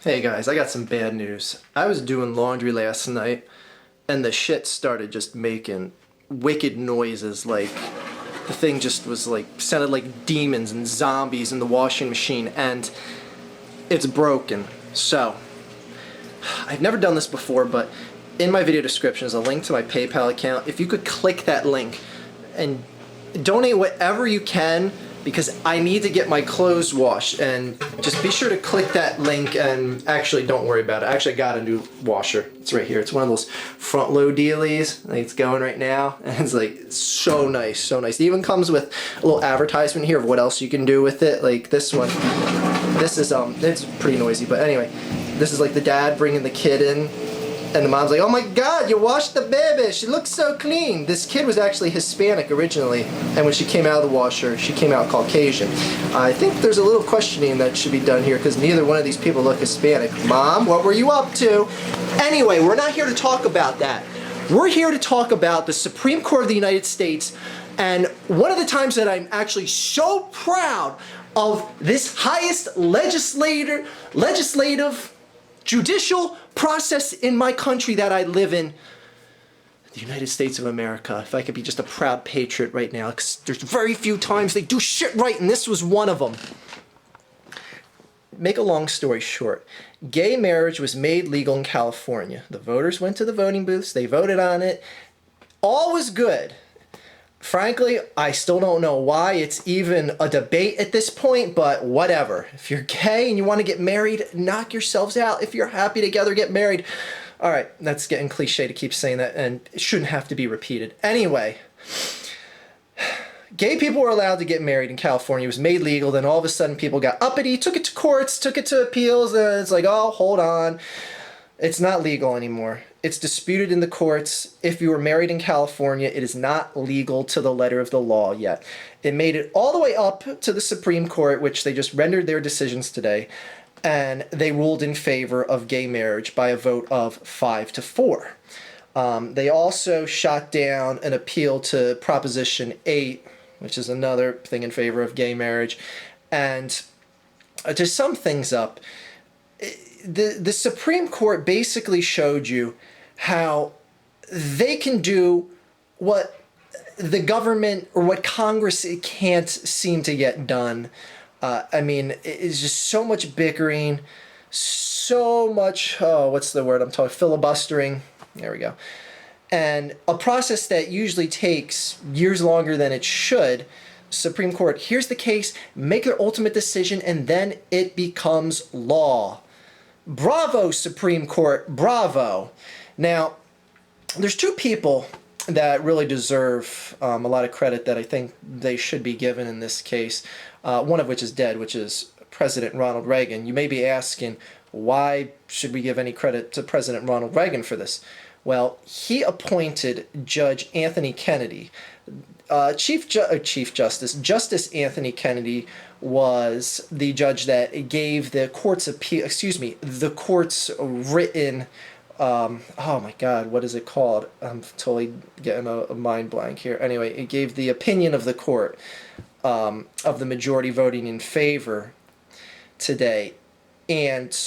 Hey guys, I got some bad news. I was doing laundry last night and the shit started just making wicked noises. Like the thing just was like sounded like demons and zombies in the washing machine, and it's broken. So I've never done this before, but in my video description is a link to my PayPal account. If you could click that link and donate whatever you can, because I need to get my clothes washed, and just be sure to click that link. And actually don't worry about it, I actually got a new washer. It's right here. It's one of those front load dealies. Like, it's going right now and it's like so nice, so nice. It even comes with a little advertisement here of what else you can do with it. Like this one, this is it's pretty noisy, but anyway, this is like the dad bringing the kid in, and the mom's like, "Oh my God, you washed the baby. She looks so clean." This kid was actually Hispanic originally, and when she came out of the washer, she came out Caucasian. I think there's a little questioning that should be done here because neither one of these people look Hispanic. Mom, what were you up to? Anyway, we're not here to talk about that. We're here to talk about the Supreme Court of the United States, and one of the times that I'm actually so proud of this highest legislative judicial process in my country that I live in, the United States of America. If I could be just a proud patriot right now, because there's very few times they do shit right, and this was one of them. Make a long story short, gay marriage was made legal in California. The voters went to the voting booths, they voted on it, all was good. Frankly, I still don't know why it's even a debate at this point, but whatever. If you're gay and you want to get married, knock yourselves out. If you're happy together, get married. All right, that's getting cliche to keep saying that, and it shouldn't have to be repeated. Anyway, gay people were allowed to get married in California. It was made legal. Then all of a sudden people got uppity, took it to courts, took it to appeals, and it's like, oh, hold on. It's not legal anymore. It's disputed in the courts. If you were married in California, it is not legal to the letter of the law yet. It made it all the way up to the Supreme Court, which they just rendered their decisions today, and they ruled in favor of gay marriage by a vote of 5-4. They also shot down an appeal to Proposition 8, which is another thing in favor of gay marriage. And to sum things up, the Supreme Court basically showed you how they can do what the government or what Congress can't seem to get done. I mean, it's just so much bickering, so much, what's the word I'm talking, filibustering. There we go. And a process that usually takes years longer than it should. Supreme Court here's the case, make their ultimate decision, and then it becomes law. Bravo, Supreme Court, bravo. Now, there's two people that really deserve a lot of credit that I think they should be given in this case, one of which is dead, which is President Ronald Reagan. You may be asking, why should we give any credit to President Ronald Reagan for this? Well, he appointed Judge Anthony Kennedy. Justice Anthony Kennedy was the judge that gave the court's appeal, the court's written, oh my God, what is it called? I'm totally getting a mind blank here. Anyway, it gave the opinion of the court, of the majority voting in favor today. And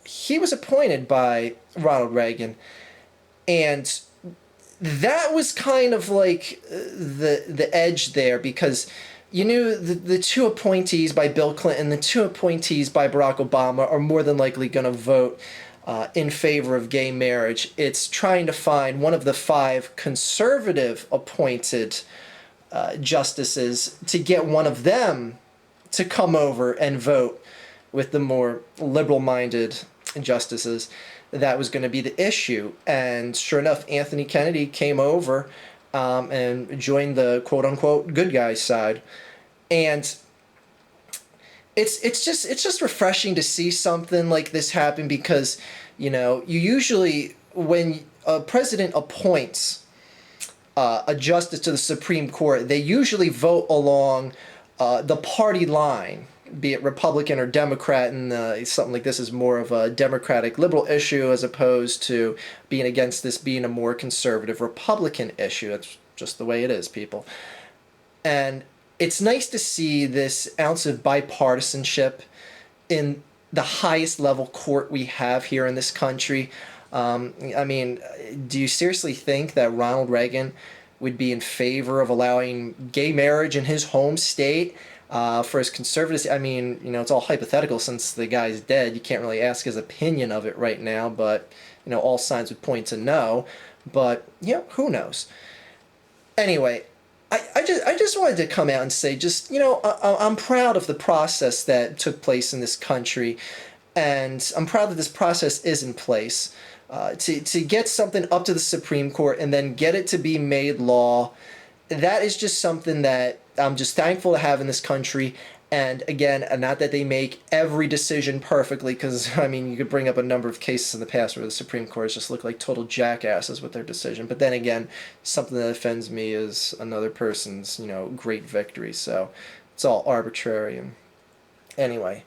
he was appointed by Ronald Reagan, and that was kind of like the edge there, because you knew the two appointees by Bill Clinton, the two appointees by Barack Obama are more than likely going to vote in favor of gay marriage. It's trying to find one of the 5 conservative appointed justices to get one of them to come over and vote with the more liberal-minded justices. That was going to be the issue. And sure enough, Anthony Kennedy came over and joined the quote-unquote good guys side. And it's just refreshing to see something like this happen, because, you know, you usually, when a president appoints a justice to the Supreme Court, they usually vote along the party line, be it Republican or Democrat, and something like this is more of a Democratic liberal issue as opposed to being against this being a more conservative Republican issue. That's just the way it is, people. And it's nice to see this ounce of bipartisanship in the highest level court we have here in this country. I mean, do you seriously think that Ronald Reagan would be in favor of allowing gay marriage in his home state? For his conservatives, I mean, it's all hypothetical since the guy's dead. You can't really ask his opinion of it right now, but, all signs would point to no. But, who knows? Anyway, I just wanted to come out and say, just, I'm proud of the process that took place in this country, and I'm proud that this process is in place. To get something up to the Supreme Court and then get it to be made law, that is just something that I'm just thankful to have in this country. And again, not that they make every decision perfectly, because, I mean, you could bring up a number of cases in the past where the Supreme Court has just looked like total jackasses with their decision. But then again, something that offends me is another person's, great victory. So it's all arbitrary. And anyway,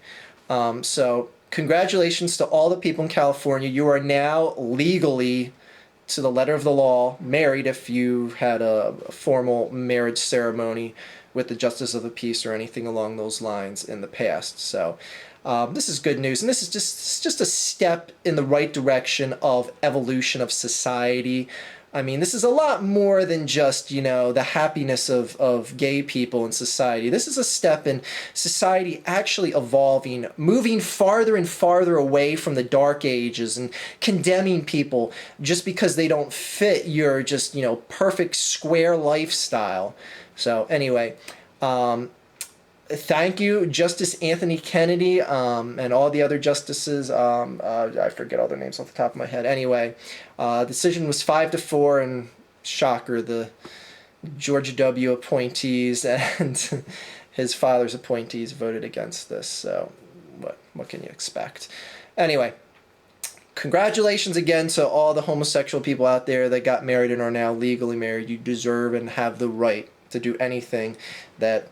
so congratulations to all the people in California. You are now legally, to the letter of the law, married if you had a formal marriage ceremony with the Justice of the Peace or anything along those lines in the past. So this is good news, and this is just a step in the right direction of evolution of society. I mean, this is a lot more than just, the happiness of gay people in society. This is a step in society actually evolving, moving farther and farther away from the Dark Ages and condemning people just because they don't fit your just, perfect square lifestyle. So anyway, thank you, Justice Anthony Kennedy, and all the other justices. I forget all their names off the top of my head. Anyway, the decision was 5-4, and shocker, the George W. appointees and his father's appointees voted against this. So what can you expect? Anyway, congratulations again to all the homosexual people out there that got married and are now legally married. You deserve and have the right to do anything that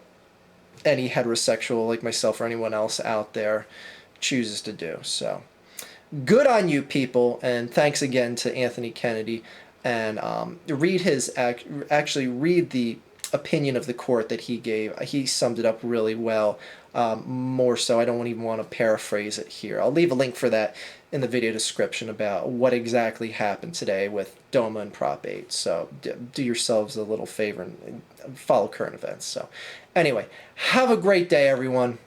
any heterosexual like myself or anyone else out there chooses to do. So good on you, people, and thanks again to Anthony Kennedy. And read read the opinion of the court that he gave. He summed it up really well. More so, I don't even want to paraphrase it here. I'll leave a link for that in the video description about what exactly happened today with DOMA and Prop 8. So do yourselves a little favor and follow current events. So anyway, have a great day, everyone.